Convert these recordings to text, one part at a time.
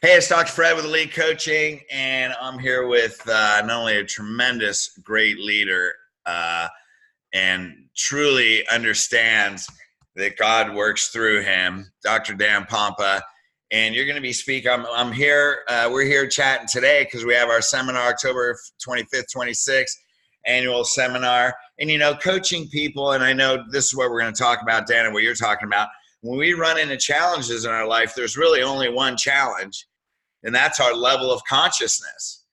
Hey, it's Dr. Fred with Elite Coaching, and I'm here with not only a tremendous, great leader and truly understands that God works through him, Dr. Dan Pompa. And you're going to be speaking. I'm here. We're here chatting today because we have our seminar, October 25th, 26th, annual seminar. And, coaching people, and I know this is what we're going to talk about, Dan, and what you're talking about. When we run into challenges in our life, there's really only one challenge, and that's our level of consciousness.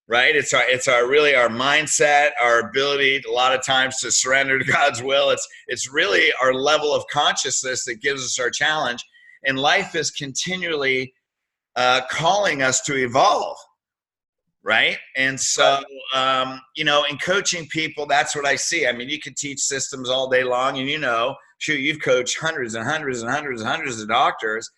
Right? It's our really our mindset, our ability a lot of times to surrender to God's will. It's really our level of consciousness that gives us our challenge. And life is continually calling us to evolve, right? And so, in coaching people, that's what I see. I mean, you can teach systems all day long, and you've coached hundreds and hundreds and hundreds and hundreds of doctors,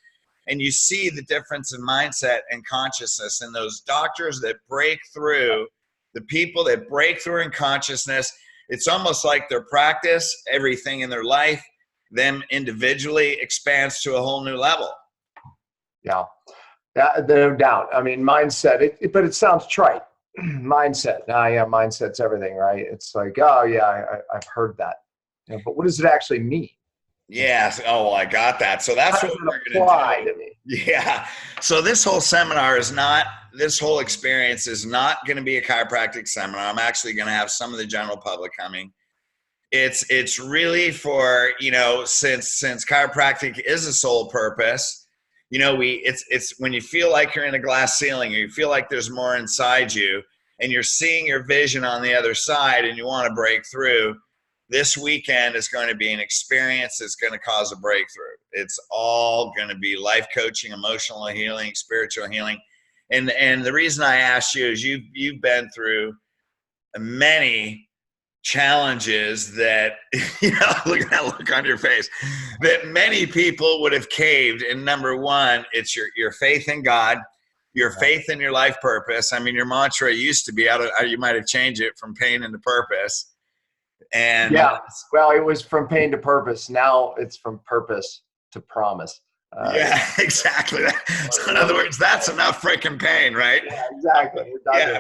and you see the difference in mindset and consciousness. And those doctors that break through, the people that break through in consciousness, it's almost like their practice, everything in their life, them individually expands to a whole new level. Yeah, no doubt. I mean, mindset, but it sounds trite. Mindset. Yeah, mindset's everything, right? It's like, oh yeah, I've heard that. But what does it actually mean? Yes. Oh, I got that. So that's what we're going to do. Yeah. So this whole seminar this whole experience is not going to be a chiropractic seminar. I'm actually going to have some of the general public coming. It's really for, since chiropractic is a sole purpose, it's when you feel like you're in a glass ceiling, or you feel like there's more inside you, and you're seeing your vision on the other side, and you want to break through. This weekend is going to be an experience that's going to cause a breakthrough. It's all going to be life coaching, emotional healing, spiritual healing. And the reason I asked you is you've been through many challenges that, look at that look on your face, that many people would have caved. And number one, it's your faith in God, your faith in your life purpose. I mean, your mantra used to be, you might have changed it from pain into purpose. And yeah, well, it was from pain to purpose. Now it's from purpose to promise. Yeah, exactly. So in other words, that's enough freaking pain, right? Yeah, exactly.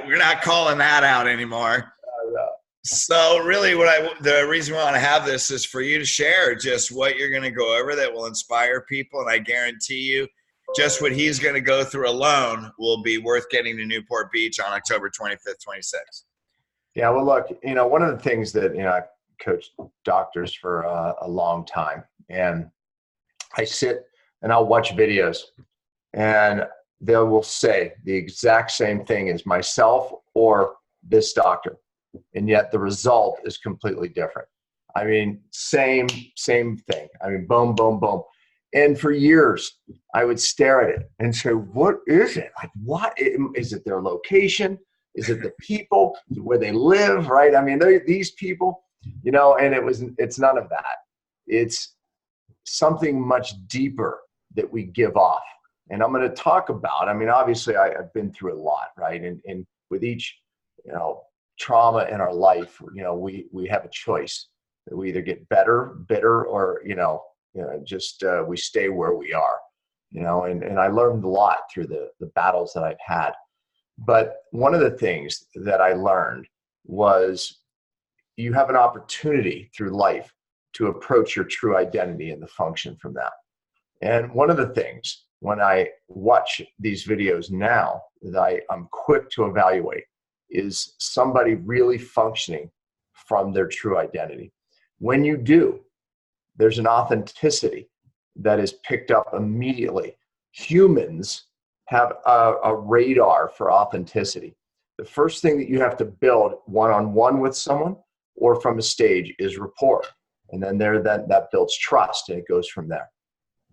We're not calling that out anymore. So really the reason we want to have this is for you to share just what you're going to go over that will inspire people. And I guarantee you, just what he's going to go through alone will be worth getting to Newport Beach on October 25th, 26th. Yeah, well, look, one of the things that, I've coached doctors for a long time, and I sit and I'll watch videos, and they will say the exact same thing as myself or this doctor, and yet the result is completely different. I mean, same thing. I mean, boom, boom, boom. And for years, I would stare at it and say, what is it? Like, what is it? Their location? Is it the people, where they live, right? I mean, these people, and it's none of that. It's something much deeper that we give off. And I'm going to talk about, I mean, obviously I've been through a lot, right? And with each, trauma in our life, we have a choice. We either get better, bitter, or, just we stay where we are, and I learned a lot through the battles that I've had. But one of the things that I learned was you have an opportunity through life to approach your true identity and the function from that. And one of the things when I watch these videos now that I'm quick to evaluate is somebody really functioning from their true identity. When you do, there's an authenticity that is picked up immediately. Humans have a radar for authenticity. The first thing that you have to build one-on-one with someone or from a stage is rapport. And then that builds trust, and it goes from there.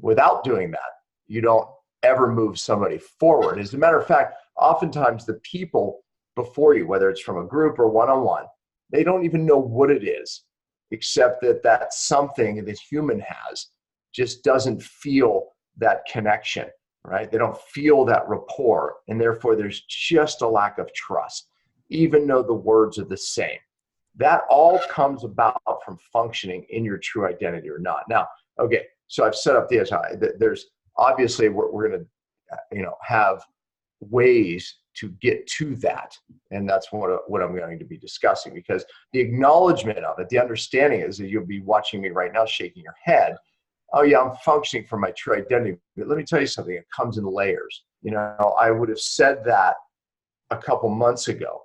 Without doing that, you don't ever move somebody forward. As a matter of fact, oftentimes the people before you, whether it's from a group or one-on-one, they don't even know what it is, except that something that human has just doesn't feel that connection. Right? They don't feel that rapport, and therefore there's just a lack of trust, even though the words are the same. That all comes about from functioning in your true identity or not. Now, okay, so I've set up there's obviously we're going to have ways to get to that. And that's what I'm going to be discussing, because the acknowledgement of it, the understanding is that you'll be watching me right now shaking your head. Oh yeah, I'm functioning from my true identity. But let me tell you something, it comes in layers. I would have said that a couple months ago,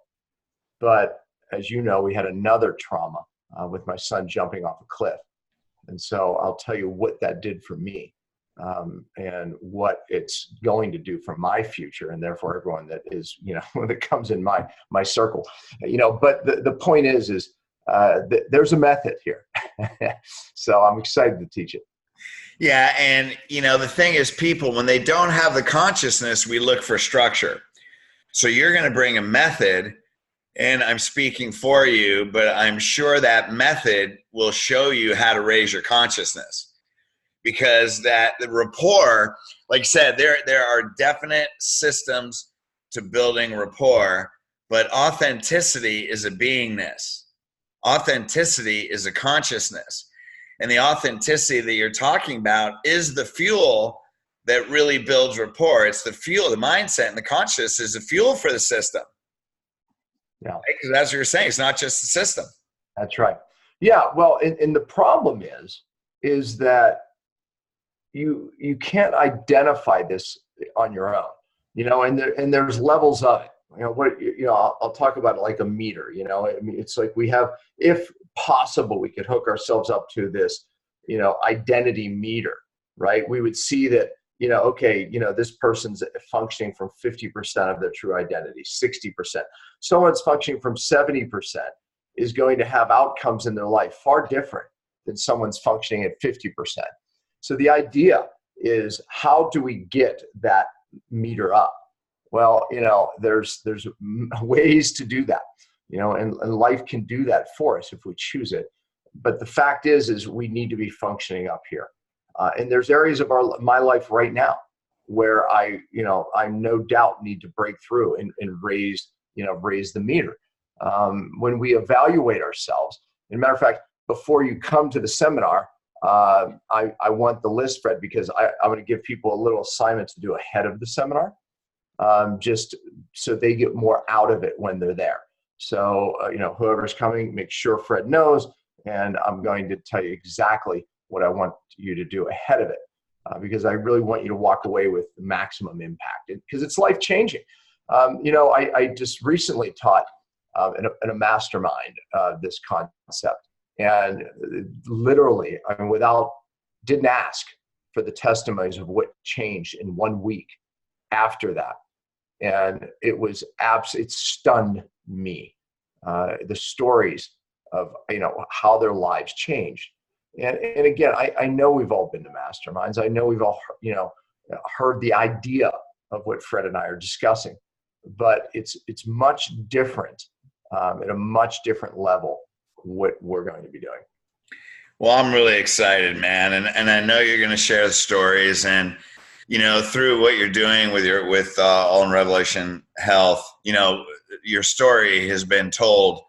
but as you know, we had another trauma with my son jumping off a cliff. And so I'll tell you what that did for me, and what it's going to do for my future, and therefore everyone that is, that comes in my circle. But the point is there's a method here. So I'm excited to teach it. Yeah. And, the thing is, people, when they don't have the consciousness, we look for structure. So you're going to bring a method, and I'm speaking for you, but I'm sure that method will show you how to raise your consciousness, because the rapport, like I said, there are definite systems to building rapport, but authenticity is a beingness. Authenticity is a consciousness. And the authenticity that you're talking about is the fuel that really builds rapport. It's the fuel, the mindset and the consciousness is the fuel for the system. Yeah. Because right? As you're saying, it's not just the system. That's right. Yeah. Well, and the problem is that you can't identify this on your own, and there's levels of it. I'll talk about it like a meter. I mean, it's like we have, if possible, we could hook ourselves up to this, identity meter, right? We would see that, this person's functioning from 50% of their true identity, 60%. Someone's functioning from 70% is going to have outcomes in their life far different than someone's functioning at 50%. So the idea is, how do we get that meter up? Well, there's ways to do that, and life can do that for us if we choose it. But the fact is we need to be functioning up here. And there's areas of my life right now where I no doubt need to break through and raise the meter. When we evaluate ourselves, as a matter of fact, before you come to the seminar, I want the list, Fred, because I'm going to give people a little assignment to do ahead of the seminar, just so they get more out of it when they're there. So, whoever's coming, make sure Fred knows, and I'm going to tell you exactly what I want you to do ahead of it, because I really want you to walk away with the maximum impact, because it's life-changing. I just recently taught in a mastermind this concept, and literally, didn't ask for the testimonies of what changed in 1 week after that. And it stunned me, the stories of, how their lives changed. And again, I know we've all been to masterminds. I know we've all, heard the idea of what Fred and I are discussing, but it's much different, at a much different level, what we're going to be doing. Well, I'm really excited, man. And I know you're going to share the stories, and, through what you're doing with All in Revelation Health, your story has been told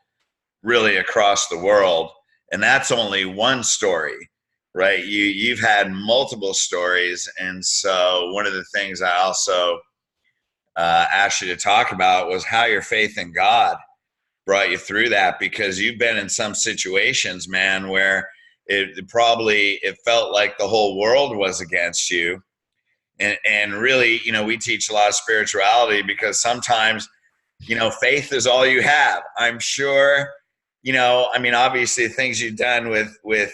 really across the world. And that's only one story, right? You've had multiple stories. And so one of the things I also asked you to talk about was how your faith in God brought you through that, because you've been in some situations, man, where it felt like the whole world was against you. And really, we teach a lot of spirituality, because sometimes, faith is all you have. I'm sure, obviously things you've done with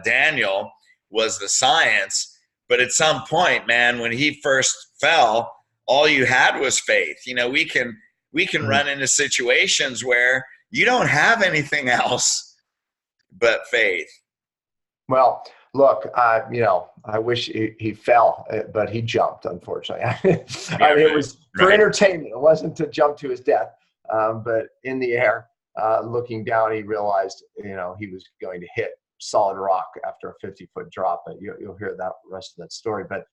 Daniel was the science, but at some point, man, when he first fell, all you had was faith. We can run into situations where you don't have anything else but faith. Well, look, I wish he fell, but he jumped, unfortunately. I mean, it was for entertainment. It wasn't to jump to his death, but in the air, looking down, he realized, he was going to hit solid rock after a 50-foot drop. But you'll hear that rest of that story. But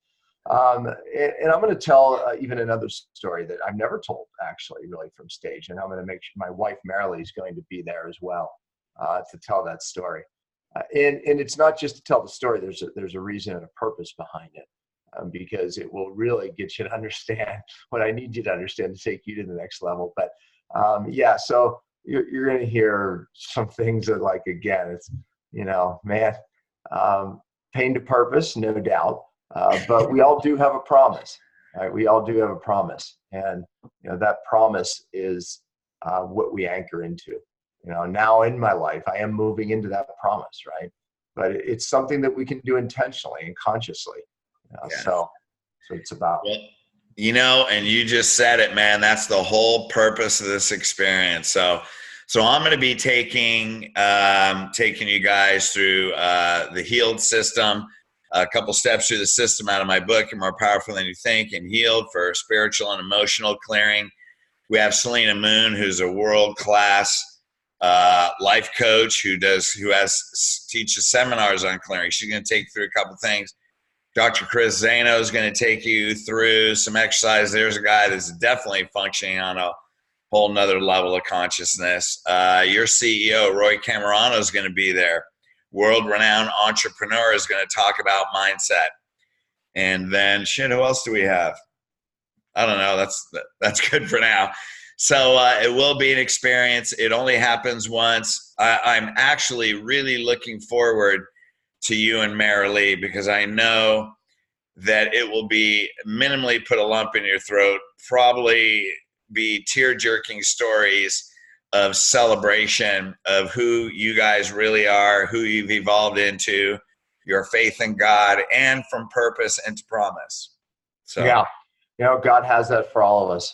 and I'm going to tell even another story that I've never told, actually, really, from stage. And I'm going to make sure my wife Marilee is going to be there as well to tell that story. And it's not just to tell the story. There's a reason and a purpose behind it. because it will really get you to understand what I need you to understand to take you to the next level. But yeah, so you're going to hear some things that, like, again, it's, man, pain to purpose, no doubt. But we all do have a promise, right? We all do have a promise. And, that promise is what we anchor into. Now in my life, I am moving into that promise, right? But it's something that we can do intentionally and consciously. Yeah. So it's about. Well, and you just said it, man. That's the whole purpose of this experience. So I'm going to be taking you guys through the healed system, a couple steps through the system out of my book, You're More Powerful Than You Think, and Healed, for spiritual and emotional clearing. We have Selena Moon, who's a world-class life coach who teaches seminars on clearing. She's going to take you through a couple things. Dr. Chris Zano is going to take you through some exercise. There's a guy that's definitely functioning on a whole nother level of consciousness. Your CEO, Roy Camerano, is going to be there. World-renowned entrepreneur is going to talk about mindset. And then, who else do we have? I don't know. That's good for now. So it will be an experience. It only happens once. I'm actually really looking forward to you and Marilee, because I know that it will be minimally put a lump in your throat, probably be tear-jerking stories of celebration of who you guys really are, who you've evolved into, your faith in God, and from purpose into promise. So yeah, God has that for all of us.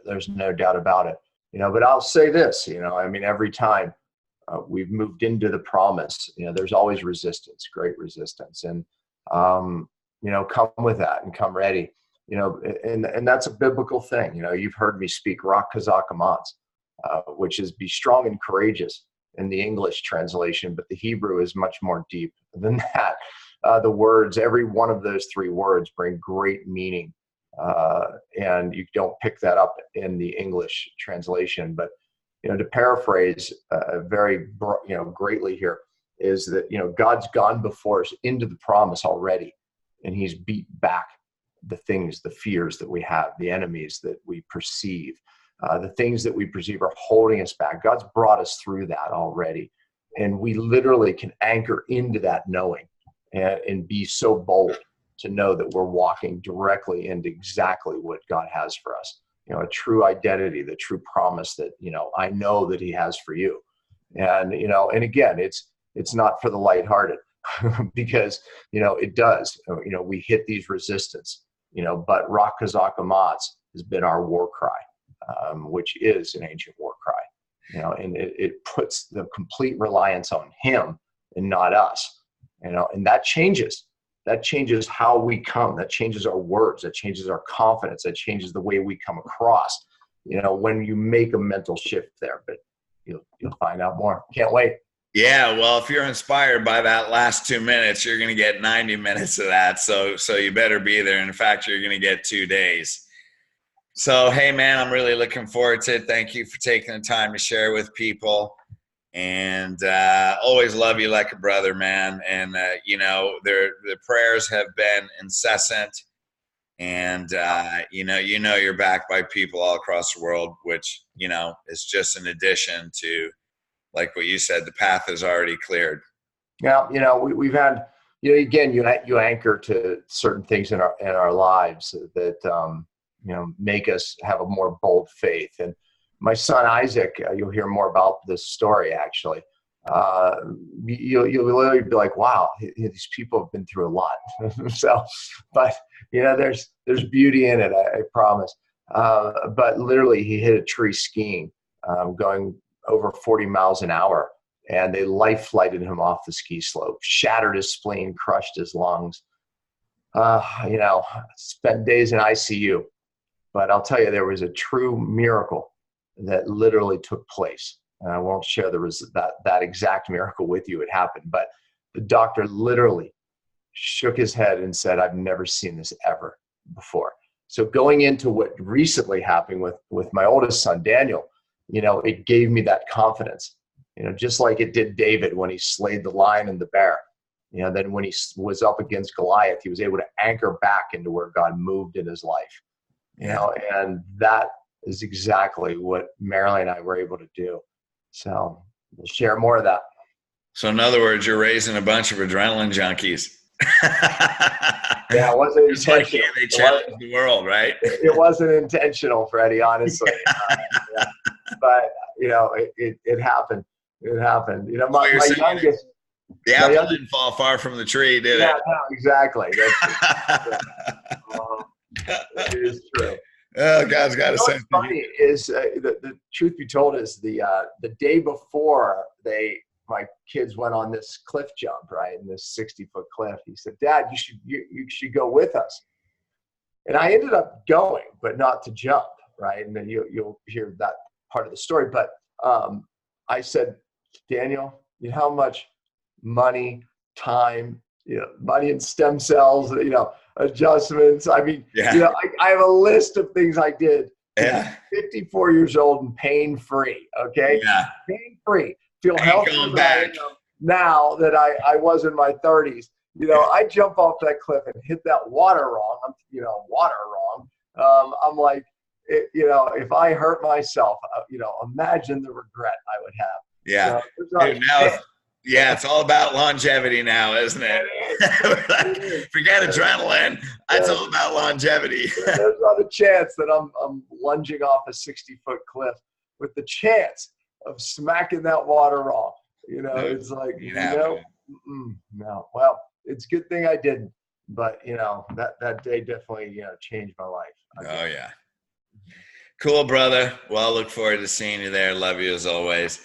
There's no doubt about it. But I'll say this, every time we've moved into the promise, there's always resistance, great resistance. And, come with that and come ready, and that's a biblical thing. You've heard me speak Rak Kazak Amatz, which is be strong and courageous in the English translation, but the Hebrew is much more deep than that. The words, every one of those three words bring great meaning. And you don't pick that up in the English translation, but to paraphrase very greatly here, is that God's gone before us into the promise already, and He's beat back the things, the fears that we have, the enemies that we perceive, the things that we perceive are holding us back. God's brought us through that already, and we literally can anchor into that knowing and be so bold to know that we're walking directly into exactly what God has for us. A true identity, the true promise that, I know that He has for you. And, and again, it's not for the lighthearted because, it does, we hit these resistance, but Rak Kazak Amatz has been our war cry, which is an ancient war cry, and it puts the complete reliance on Him and not us, and that changes. That changes how we come. That changes our words. That changes our confidence. That changes the way we come across, when you make a mental shift there. But you'll find out more. Can't wait. Yeah, well, if you're inspired by that last 2 minutes, you're going to get 90 minutes of that. So you better be there. In fact, you're going to get 2 days. So, hey, man, I'm really looking forward to it. Thank you for taking the time to share with people. And always love you like a brother, man. And, the prayers have been incessant. And, you're backed by people all across the world, which, is just an addition to, like what you said, the path is already cleared. Yeah, we've had, again, you anchor to certain things in our lives that, make us have a more bold faith. And my son Isaac, you'll hear more about this story actually. You'll literally be like, wow, these people have been through a lot. So, but there's beauty in it, I promise. But literally, he hit a tree skiing, going over 40 miles an hour, and they life flighted him off the ski slope, shattered his spleen, crushed his lungs. Spent days in ICU. But I'll tell you, there was a true miracle that literally took place. And I won't share that exact miracle with you. It happened, but the doctor literally shook his head and said, "I've never seen this ever before." So going into what recently happened with my oldest son, Daniel, it gave me that confidence, just like it did David when he slayed the lion and the bear. then when he was up against Goliath, he was able to anchor back into where God moved in his life. And that is exactly what Marilyn and I were able to do. So we'll share more of that. So in other words, you're raising a bunch of adrenaline junkies. Yeah, it wasn't Just like intentional. they challenge the world, right? It wasn't intentional, Freddie, honestly. But it happened. It happened. My youngest. The apple didn't fall far from the tree, did it? Yeah, no, exactly. It is true. Oh, God's got a sense. What's funny is the truth be told is the day before my kids went on this cliff jump, right, in this 60-foot cliff. He said, "Dad, you should go with us." And I ended up going, but not to jump, right? And then you'll hear that part of the story. But I said, "Daniel, you know how much money, time, money and stem cells, adjustments. I mean, I have a list of things I did. Yeah. 54 years old and pain-free. Okay. Yeah. Pain-free. Feel healthier now that I was in my 30s. I jump off that cliff and hit that water wrong. I'm like, if I hurt myself, imagine the regret I would have. Yeah. It's all about longevity now, isn't it? Forget adrenaline. It's all about longevity. There's not a chance that I'm lunging off a 60-foot cliff with the chance of smacking that water wrong. It's like, no. Well, it's a good thing I didn't. But, that day definitely, changed my life. Oh, yeah. Cool, brother. Well, I look forward to seeing you there. Love you as always.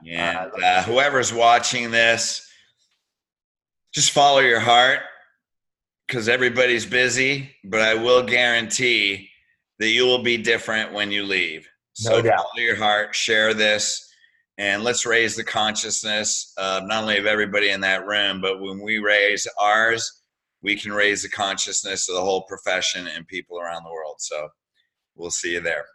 Yeah. And whoever's watching this, just follow your heart, because everybody's busy, but I will guarantee that you will be different when you leave. So follow your heart, share this, and let's raise the consciousness of not only of everybody in that room, but when we raise ours, we can raise the consciousness of the whole profession and people around the world. So we'll see you there.